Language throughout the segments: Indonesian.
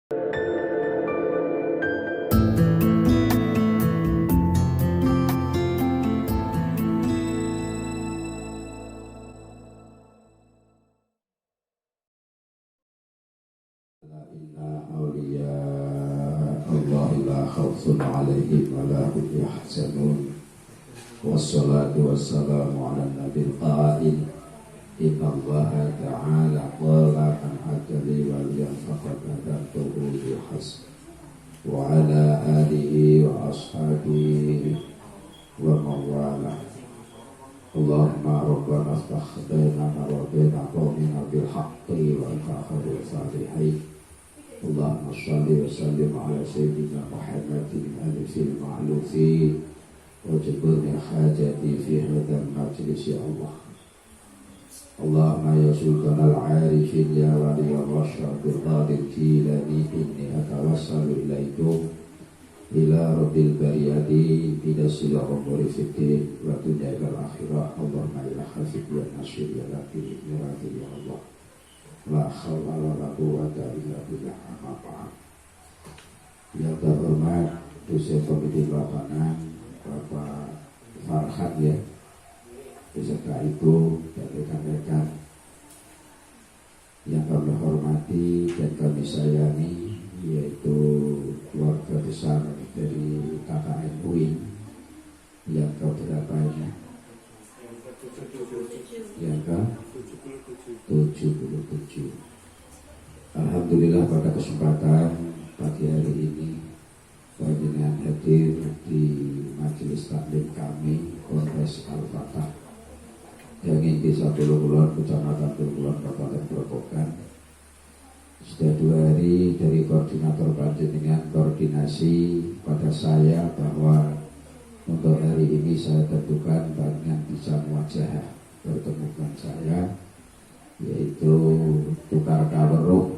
Inna awliya Allah la khawfun alaihim wa la hum yahzanun. Wassalatu wassalamu ala nabil qa'il. Inna Allah ta'ala qala an adli wal yanfaqat adantuhu bihasb. Wa ala alihi wa ashabihi wa mawala. Allahumma rabbana aftah bainana wa baina qawmina bil haqqi wa akhiril salihin. Allahumma shalli wa sallim ala sayyidina Muhammadin alifil ma'lufi wa jibulni hajati fi hadal majlis ya Allah. Allahumma ya sultan al-arifin ya wali al-rashad al-qadir jilani inni atawassalu ilaikum ila rabbil bariyadi ila sila umuri fiddin wa dunya wal akhirah. Allahumma ya hafid ya nasir ya latif ya radil ya Allah. La hawla wa la quwwata illa billah. Yang terhormat Dosen Komite Lapangan Bapak Farhan ya, beserta Ibu dan rekan-rekan yang kami hormati dan kami sayangi, yaitu keluarga besar dari KKN UIN yang keberapanya? Yang ke-77. Alhamdulillah pada kesempatan pagi hari ini panjenengan hadir di majelis taklim kami Kongres Al-Fatah yang di Satulungulan, Kecamatan Tulungulan, Kabupaten Grobogan. Sudah 2 hari dari koordinator panjenengan koordinasi pada saya bahwa untuk hari ini saya tentukan panjenengan bisa wajah pertemuan saya, yaitu tukar kaweruh,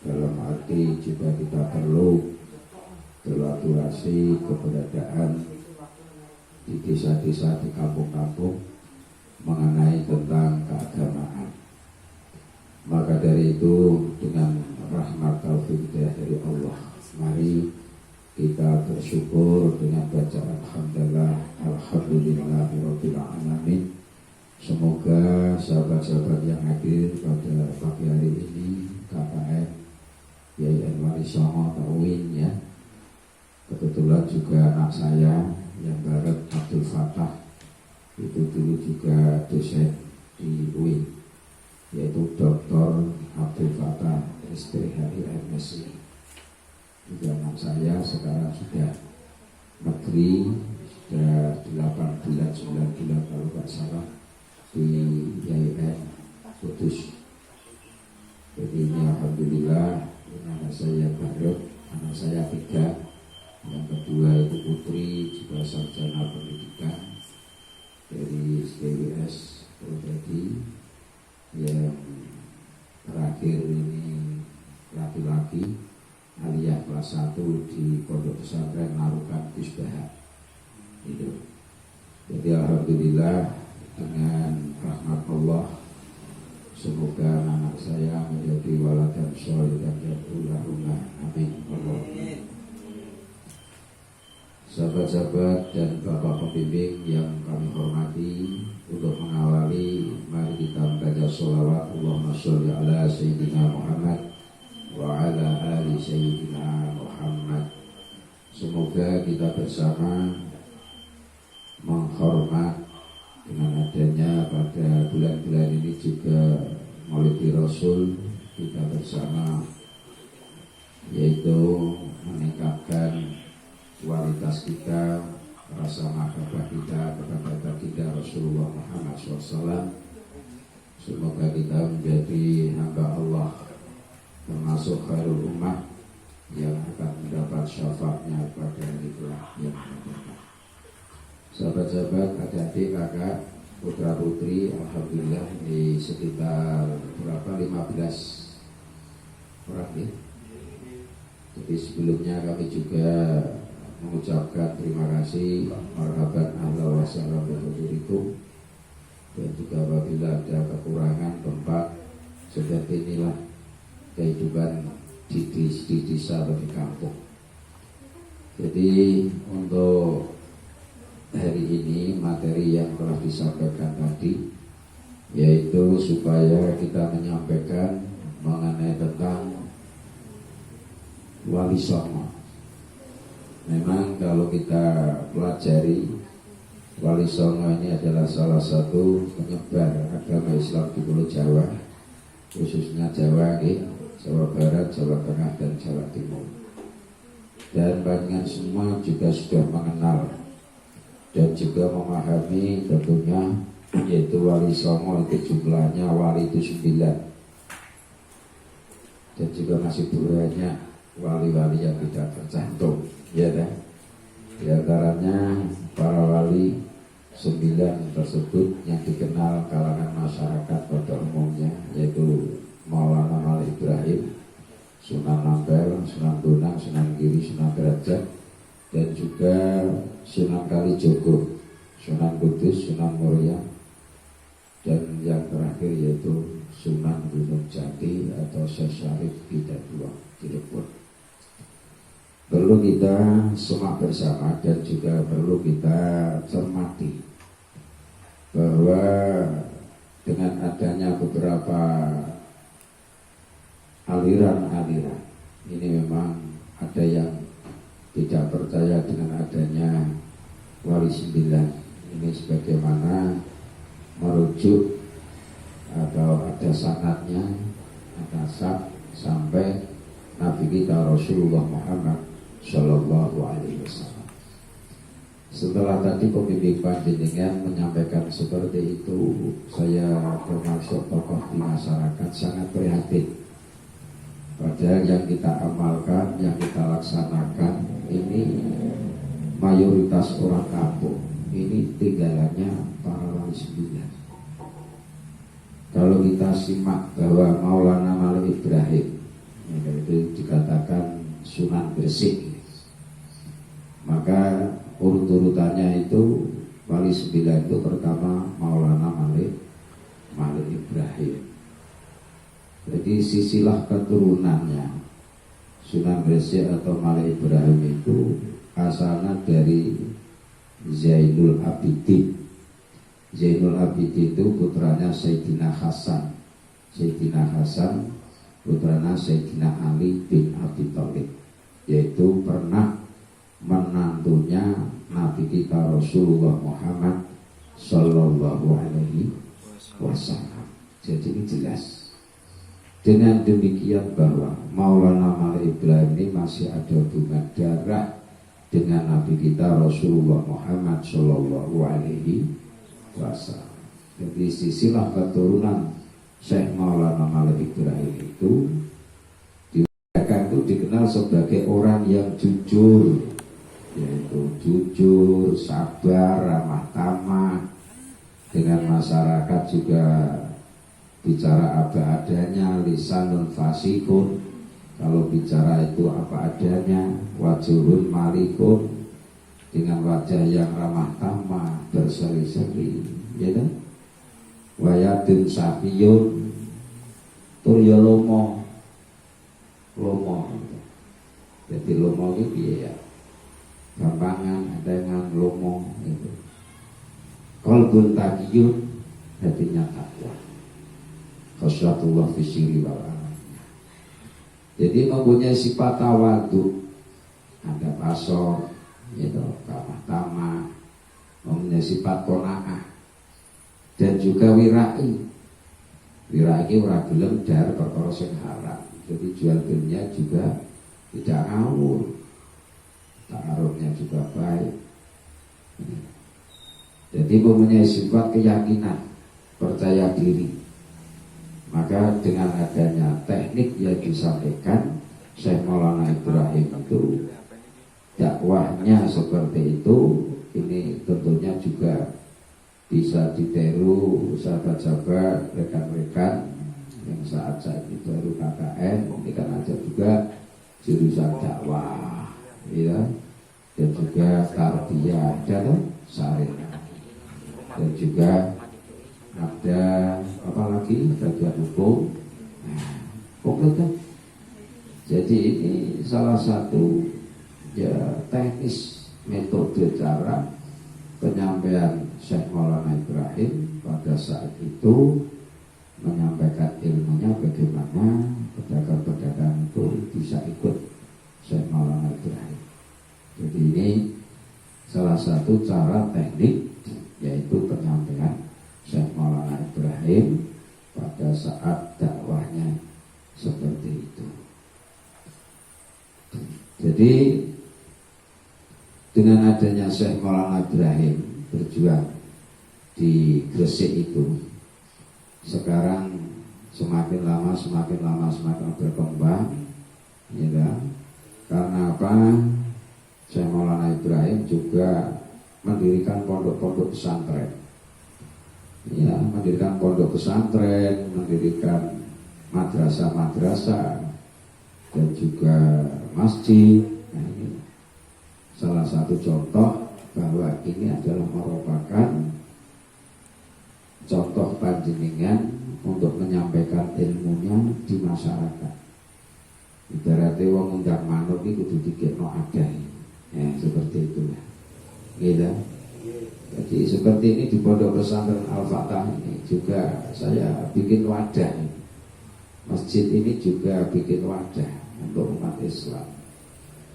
dalam arti juga kita perlu berkolaborasi keberadaan di desa-desa, di kampung-kampung mengenai tentang keagamaan. Maka dari itu dengan rahmat taufik dari Allah, mari kita bersyukur dengan bacaan alhamdulillahirabbil alamin. Semoga sahabat-sahabat yang hadir pada pagi hari ini KKN YN Wali Songo Tauin ya, kebetulan juga anak saya yang barat Abdul Fatah itu dulu juga dosen di UIN, yaitu Dr. Abdul Fatah SPHI MSI. Juga anak saya sekarang sudah negeri, sudah 8 bulan 9 bulan kalau tidak salah di YN Kudus. Jadi ini alhamdulillah anak saya baru, anak saya 3. Yang kedua itu putri juga sarjana pendidikan dari SPWS Prodadi. Yang terakhir ini laki-laki aliyah kelas 1 di Pondok Pesantren Narukan Kusbaha. Itu. Jadi alhamdulillah dengan rahmat Allah, semoga anak saya menjadi waladan sholih dan yad'ulahumma amin. Sahabat-sahabat dan bapak pembimbing yang kami hormati, untuk mengawali mari kita membaca sholawat Allahumma sholli ala sayyidina Muhammad wa ala ali sayyidina Muhammad. Semoga kita bersama menghormat dengan adanya pada bulan-bulan ini juga Maulid Rasul, kita bersama yaitu meningkatkan kualitas kita, rasa mahabbah kita kepada baginda Rasulullah Muhammad SAW. Semoga kita menjadi hamba Allah termasuk khairul ummah yang akan mendapat syafaatnya pada hari kelak yang akan. Sahabat-sahabat, adik-adik, kakak, putra putri, alhamdulillah di sekitar berapa 15 orang ya. Jadi sebelumnya kami juga mengucapkan terima kasih, marhaban ahla wa sahlan bihudurikum, dan juga apabila ada kekurangan tempat seperti inilah kehidupan di desa atau di kampung. Jadi untuk hari ini materi yang telah disampaikan tadi yaitu supaya kita menyampaikan mengenai tentang Wali Songo. Memang kalau kita pelajari, Wali Songo ini adalah salah satu penyebar agama Islam di Pulau Jawa, khususnya Jawa, Jawa Barat, Jawa Tengah, dan Jawa Timur. Dan panjenengan semua juga sudah mengenal dan juga memahami tentunya, yaitu Wali Songo itu jumlahnya wali itu 9, dan juga masih banyak wali-wali yang tidak tercantum, ya kan? Di antaranya para wali 9 tersebut yang dikenal kalangan masyarakat pada umumnya, yaitu Maulana Malik Ibrahim, Sunan Ampel, Sunan Bonang, Sunan Giri, Sunan Derajat, dan juga Sunan Kalijogo, Sunan Kudus, Sunan Muria, dan yang terakhir yaitu Sunan Gunung Jati atau Syekh Syarif Hidayatullah Cirebon. Perlu kita semak bersama dan juga perlu kita cermati bahwa dengan adanya beberapa aliran-aliran ini memang ada yang tidak percaya dengan adanya Wali 9 ini, sebagaimana merujuk atau ada sanadnya, ada sampai Nabi kita Rasulullah Muhammad Shallallahu Alaihi Wasallam. Setelah tadi pembimbing panjenengan menyampaikan seperti itu, saya termasuk tokoh di masyarakat sangat prihatin. Padahal yang kita amalkan, yang kita laksanakan ini mayoritas orang kampung. Ini tinggalannya para wali 9. Kalau kita simak bahwa Maulana Malik Ibrahim itu dikatakan Sunan Gresik, maka urut-urutannya itu wali 9 itu pertama Maulana Malik Ibrahim. Jadi sisilah keturunannya Sunan Gresik atau Malik Ibrahim itu asalnya dari Zainul Abidin. Zainul Abidin itu putranya Sayyidina Hasan. Sayyidina Hasan putranya Sayyidina Ali bin Abi Thalib, yaitu pernah menantunya Nabi kita Rasulullah Muhammad Sallallahu Alaihi Wasallam. Jadi ini jelas. Dengan demikian bahwa Maulana Malik Ibrahim ini masih ada hubungan darah dengan Nabi kita Rasulullah Muhammad Sallallahu Alaihi Wasallam. Jadi sisilah keturunan Syekh Maulana Malik Ibrahim itu dikenal sebagai orang yang jujur, yaitu jujur, sabar, ramah tamah dengan masyarakat, juga bicara apa adanya, lisanun fasikun, kalau bicara itu apa adanya, wajhun malikun, dengan wajah yang ramah tamah, berseri-seri, ya kan? Wayadun safiyun, turya lomo, jadi lomo itu ya, gampangan, dengan lomo itu. Qalbun taqiyun, hatinya takwa. Khasratullah fi sirri wal alam. Jadi mempunyai sifat tawadu, ada pasor, yaitu ramah tamah, mempunyai sifat qanaah, dan juga wirai. Wirai ora gelem dar perkara sing haram. Jadi jual belinya juga tidak ngawur, ta'arufnya juga baik. Jadi mempunyai sifat keyakinan, percaya diri. Maka dengan adanya teknik yang disampaikan Syekh Maulana Ibrahim itu, dakwahnya seperti itu, ini tentunya juga bisa ditiru sahabat-sahabat, rekan-rekan yang saat ini baru KKN, ini kan ada juga jurusan dakwah, ya, dan juga tarbiyah dan syariah, dan juga ada apa lagi, bagian hukum. Nah, komplit kan? Jadi ini salah satu ya teknis metode cara penyampaian Syekh Maulana Ibrahim pada saat itu menyampaikan ilmunya bagaimana pedagang-pedagang itu bisa ikut Syekh Maulana Ibrahim. Jadi ini salah satu cara teknik yaitu penyampaian Syekh Maulana Ibrahim pada saat dakwahnya seperti itu. Jadi dengan adanya Syekh Maulana Ibrahim berjuang di Gresik itu, sekarang semakin lama semakin berkembang, ya kan? Karena apa? Syekh Maulana Ibrahim juga mendirikan pondok-pondok pesantren, ya, mendirikan pondok pesantren, mendirikan madrasah-madrasah dan juga masjid. Nah, ini salah satu contoh bahwa ini adalah merupakan contoh panjenengan untuk menyampaikan ilmunya di masyarakat. Ibaratnya wong undang manut itu kudu dikekno adah. Ya, seperti itu ya. Gitu. Jadi seperti ini di pondok pesantren Al-Fatah ini juga saya bikin wadah. Masjid ini juga bikin wadah untuk umat Islam,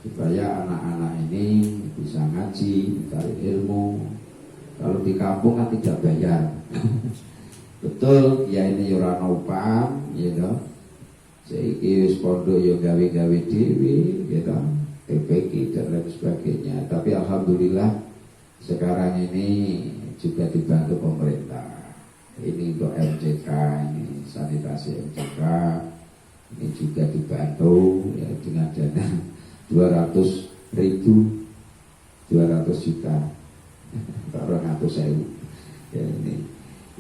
supaya anak-anak ini bisa ngaji, mencari ilmu. Kalau di kampung kan tidak bayar. Betul, ya ini ora upah, gitu. Saiki wis pondok yo gawe-gawe dhewe, gitu. PPK dan lain sebagainya. Tapi alhamdulillah sekarang ini juga dibantu pemerintah. Ini untuk MCK, ini sanitasi MCK, ini juga dibantu ya dengan dana 200 juta, 200.000. Ya,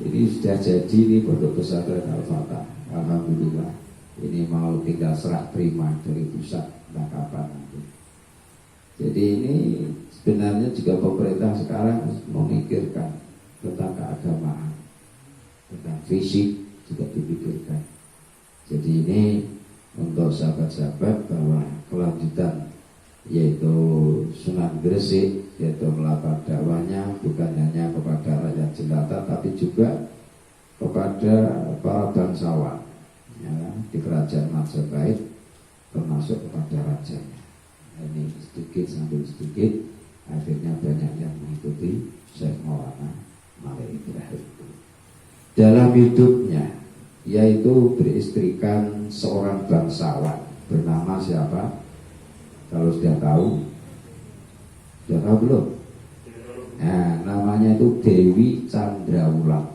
ini sudah jadi ini pondok pesantren Al-Fatah. Alhamdulillah. Ini mau tinggal serah terima dari pusat, entah kapan nanti. Jadi ini sebenarnya juga pemerintah sekarang memikirkan tentang keagamaan, tentang fisik juga dipikirkan. Jadi ini untuk sahabat-sahabat bahwa kelanjutan yaitu Sunan Gresik, yaitu melakukan dakwahnya bukan hanya kepada rakyat jelata tapi juga kepada para bangsawan, ya, di kerajaan Majapahit termasuk kepada rajanya. Ini sedikit sambil sedikit akhirnya banyak yang mengikuti Syekh Maulana Ibrahim. Dalam hidupnya yaitu beristrikan seorang bangsawan bernama siapa? Kalau sudah tahu belum? Nah, namanya itu Dewi Candrawulan.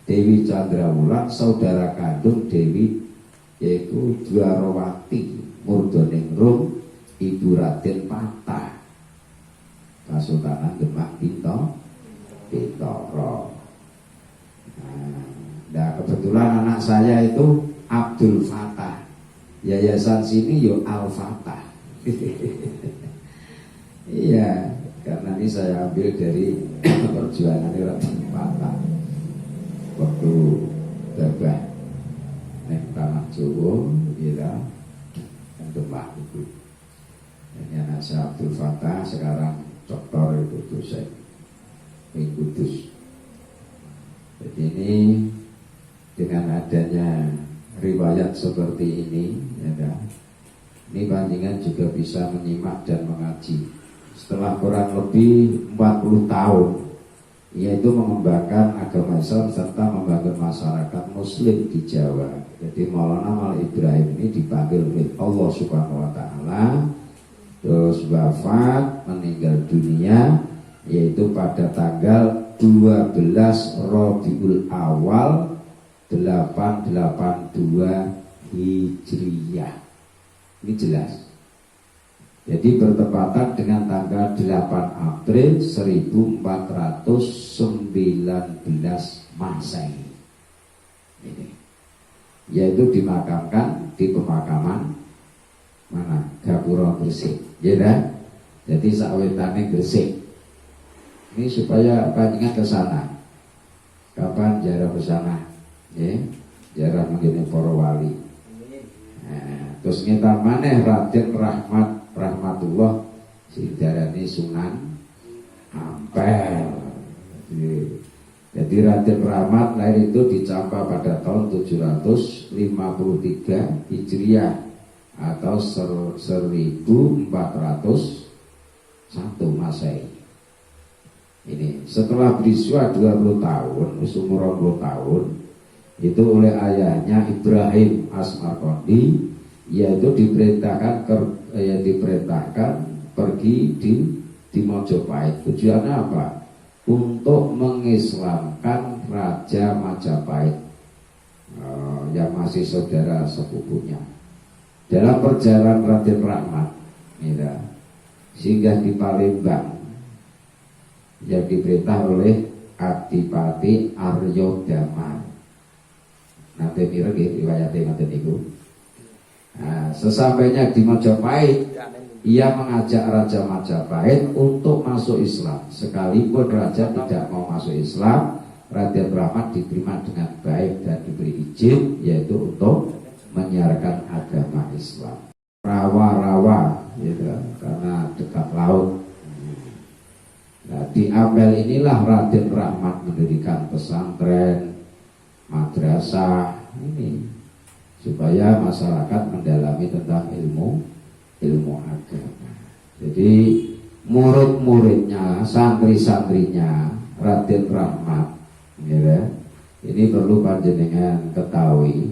Dewi Candrawulan saudara kandung Dewi yaitu Dwarawati Murdoningrum Ibu Raden Patah Kasultanan Demak Bintoro. Nah, kebetulan anak saya itu Abdul Fatah. Yayasan sini yo Al Fatah. Iya, karena ini saya ambil dari perjuangan Raden Patah waktu Babah neng tanah Jawa, gitu, dan Demak itu. Ini anak saya Abdul Fatah sekarang doktor itu dosen di Kudus. Jadi ini dengan adanya riwayat seperti ini, ya, ini panjenengan juga bisa menyimak dan mengaji. Setelah kurang lebih 40 tahun, yaitu mengembangkan agama Islam serta membangun masyarakat Muslim di Jawa. Jadi Maulana Ibrahim ini dipanggil oleh Allah Subhanahu Wa Taala, terus wafat meninggal dunia yaitu pada tanggal 12 Rabiul Awal 882 Hijriyah. Ini jelas. Jadi bertepatan dengan tanggal 8 April 1419 Masehi. Ini yaitu dimakamkan di pemakaman mana? Gapura Gresik. Ya dah? Jadi sakwetane Gresik. Ini supaya panjenengan ke sana. Kapan jarah ke sana? Ya, jarah menggini para wali. Nah, terus Terus ngetan maneh Raden Rahmatullah sing diarani Sunan Ampel. Jadi Raden Rahmat lahir itu di Campa pada tahun 753 Hijriah atau 1401 Masehi. Ini setelah berusia 20 tahun, umur 20 tahun, itu oleh ayahnya Ibrahim Asmarkondi, yaitu diperintahkan pergi di Mojopahit. Tujuannya apa? Untuk mengislamkan Raja Majapahit yang masih saudara sepupunya. Dalam perjalanan Raden Rahmat singgah di Palembang yang diperintah oleh Adipati Aryo Damar. Nanti mireng riwayatnya nanti niku. Sesampainya di Majapahit, ia mengajak Raja Majapahit untuk masuk Islam. Sekalipun Raja tidak mau masuk Islam, Raden Rahmat diterima dengan baik dan diberi izin, yaitu untuk menyiarkan agama Islam. Rawa-rawa, gitu, karena dekat laut. Nah, di Ampel inilah Raden Rahmat mendirikan pesantren, madrasah ini, supaya masyarakat mendalami tentang ilmu agama. Jadi murid-muridnya, santri-santrinya Raden Rahmat, ya, ini perlu panjenengan ketahui.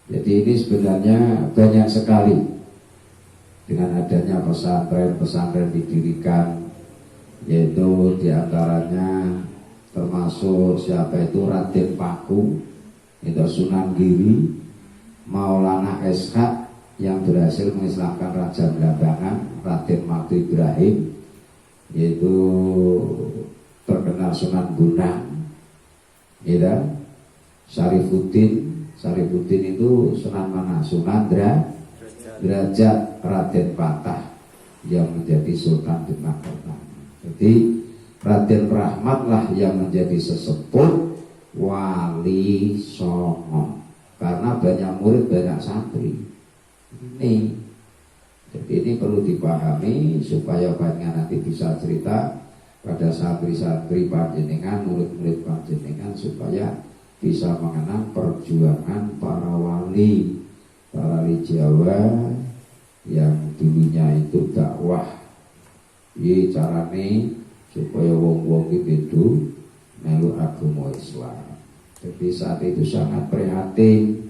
Jadi ini sebenarnya banyak sekali dengan adanya pesantren didirikan, yaitu diantaranya termasuk siapa itu Raden Paku, itu Sunan Giri, Maulana SH yang berhasil mengislamkan Raja Belambangan, Raden Matu Ibrahim, yaitu terkenal Sunan Bonang, ya, Syarifuddin itu Sunan mana? Sunan Derajat Raden Patah yang menjadi Sultan Demak pertama. Jadi Raden Rahmat lah yang menjadi sesepuh Wali Songo, karena banyak murid banyak santri. Jadi ini perlu dipahami supaya panjenengan nanti bisa cerita pada santri-santri panjenengan, murid-murid panjenengan, supaya bisa mengenang perjuangan para wali Jawa yang dulunya itu dakwah. Ini carane supaya wong-wong itu melu agama Islam. Jadi saat itu sangat prihatin.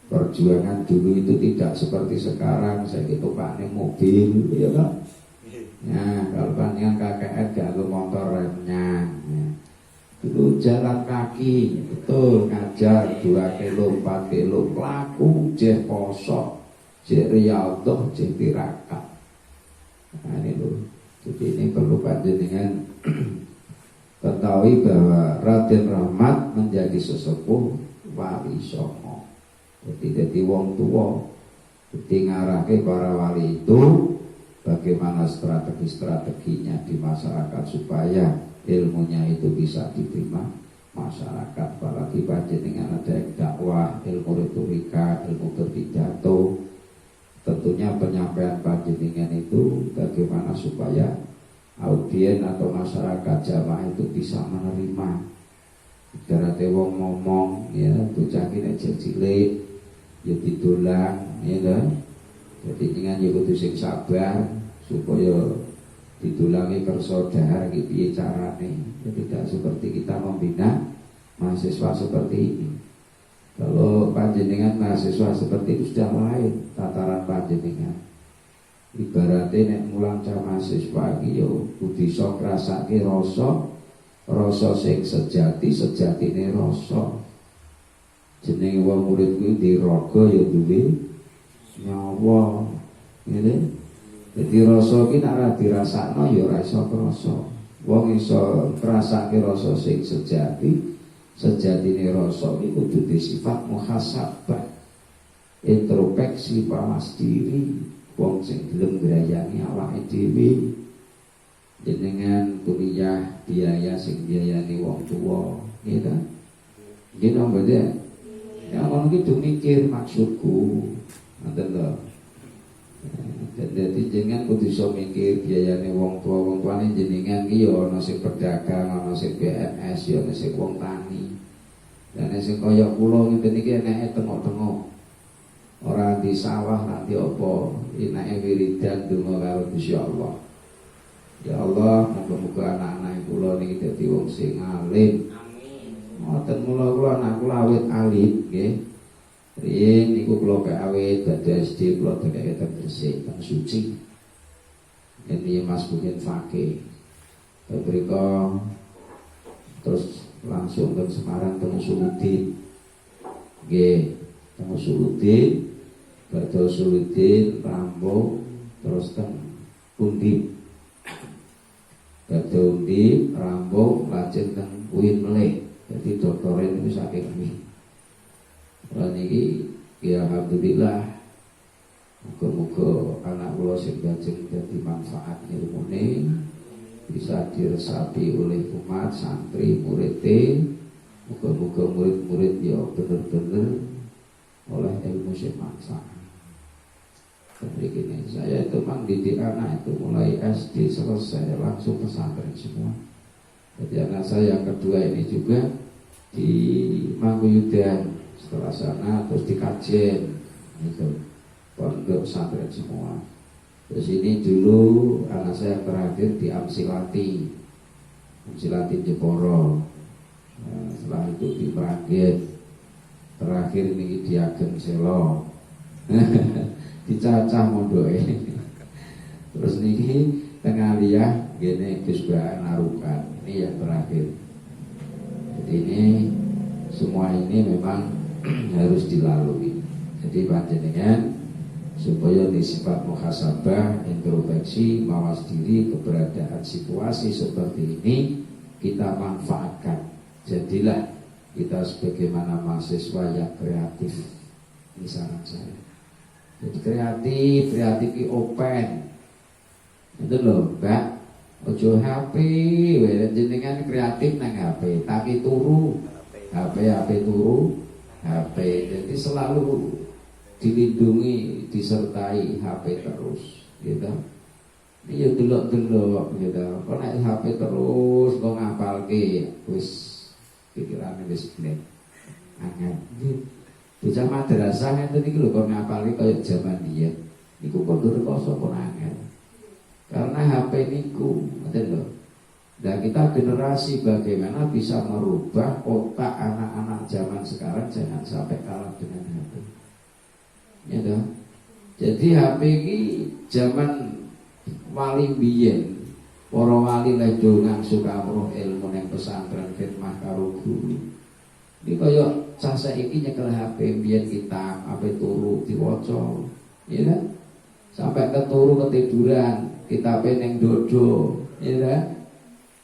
Perjuangan dulu itu tidak seperti sekarang. Saya gitu pak nih mobil, ya kan? Nah, kalau panjang KKR gak ada motor remnya. Dulu jalan kaki, betul, ngajar 2 kilo, 4 kilo, pelaku, jeh posok, jeh riyadhah, jeh tirakat. Nah ini loh. Jadi ini perlu panjenengan ketahui bahwa Raden Rahmat menjadi sesepuh Wali Songo. Jadi wong tua, jadi ngarahke para wali itu bagaimana strategi-strateginya di masyarakat supaya ilmunya itu bisa diterima masyarakat. Apalagi panjenengan ada dakwah, ilmu retorika, ilmu berpidato. Tentunya penyampaian panjenengan itu bagaimana supaya audien atau masyarakat jamaah itu bisa menerima. Ibaratnya wong ngomong, ya bocah ki nek cilik ya ditulang, ya kan. Jadi dengan ya kudu sing sabar supaya ditulangi kersa dahar iki piye carane. Tidak seperti kita membina mahasiswa seperti ini. Kalau panjenengan mahasiswa seperti itu sudah lain tataran panjenengan. Ibaratnya nek mulang cah mahasiswa iki yo kudu iso ngrasake rasa sing sejatine rasa. Jenenge wong murid kuwi di raga ya duwe nyawa. Ngene. Jadi rasa ki nek ora dirasakno ya ora iso krasa. Wong iso ngrasake rasa sing sejatine rasa iki kudu disifat muhasabah. Introspeksi pawas diri, wong sing gelem ngrayani awake dhewe. Jenengan kuliah biaya sing biayani wong tuwa, ya kan? Nggih napa mboten? Ya ngono ki mikir maksudku. Ngoten lho. Jadi jenengan kudu iso mikir biayane wong tuane jenengan ki ya ana sing pedagang, ana sing PNS, ya ana sing wong tani. Dan sing kaya kula ngene iki enake tengok-tengok. Ora di sawah nanti apa, enake wiridan donga karo Gusti Allah. Ya Allah, muga-muga anak-anak kula niki dadi wong sing alim. Amin. Ngoten mula anak kula awit alim nggih. Riyen niku kula awit dadi SD kula tekeke teng Gresik, teng Suci. Ini Mas Bukin Fakih. Mriko terus langsung ke Semarang teng Suludin. Nggih, teng Suludin, badhe Suludin, Rambo, terus teng Undip. Badhe Undip, Rambo, lajeng teng Uin Melih. Jadi doktore niku saking kuwi. Lan iki ya alhamdulillah. Muga-muga anak kula sing lajeng dadi manfaat ilmune bisa diresapi oleh umat santri murid-e. Muga-muga murid-murid ya bener-bener oleh ilmu sing manfaat. Seperti gini, saya itu mendidik anak itu mulai SD selesai langsung pesantren semua. Jadi anak saya yang kedua ini juga di Mangguyudan. Setelah sana terus di Kajen itu pondok pesantren semua. Terus ini dulu anak saya terakhir di Amsilati Jeporo. Setelah itu di Meranggen, terakhir ini di Ageng Selo. Dicacah mondoke. Terus niki tengah liah gene Gus Narukan. Ini yang terakhir. Jadi ini semua ini memang harus dilalui. Jadi panjenengan supaya di sifat muhasabah, introspeksi, mawas diri, keberadaan situasi seperti ini kita manfaatkan. Jadilah kita sebagaimana mahasiswa yang kreatif. Ini saran saya. Jadi kreatif open. Itu loh, Mbak. Ojo HP, jenengan kreatif nang HP, tapi turu HP turu HP. Jadi selalu dilindungi, disertai HP terus, gitu. Ini ya delok-delok, gitu. Kok nek HP terus kok ngapalke, wis pikirane wis blank. Angel. Bocah madrasah ngene iki lho kok ngapalke kaya jaman biyen. Niku kok rekoso kok angel. Karena HP niku, ngoten lho. Dan kita generasi bagaimana bisa merubah otak anak-anak zaman sekarang jangan sampai kalah dengan HP. Ya dah. Jadi HP ini zaman wali biyen, para wali ledongan sukamruh ilmu ning pesantren khidmah karo guru. Iki kaya cah saiki nyekel HP biyen kita HP turu diwaca, ya kan? Sampai keturu ketiduran, kita ning dodo, ya kan?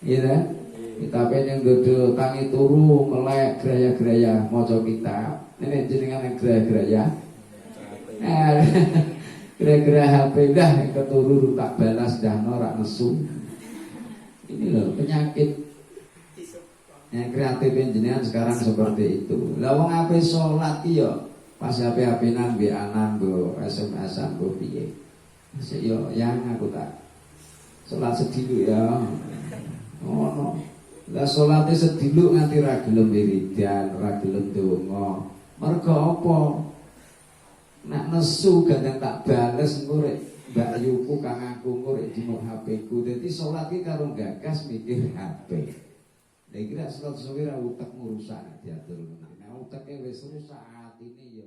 Iya, kita pengen dodo tangi turu melek geraya-geraya maca kitab. Ini jenengan yang geraya-geraya. Geraya-geraya HP dah keturu tak balas dah norak nesu. Ini loh penyakit. Yang kreatif jenengan sekarang seperti itu. Lah wong ape salat iya pas HP-HP-nan mbek anan go SMS-an go piye. Masih yo yang aku tak salat sedhilu ya. Ngono. Lah salate sediluk nganti ra gelem wiridan, ra gelem donga. Mergo apa? Nek nesu gandeng tak bales engko rek Mbak Yuku kang aku engko rek dino HP ku. Dadi salat iki karo gagas mikir HP. Nek kira salat suwi ra utekmu rusak diatur. Nek uteke wis rusak atine ya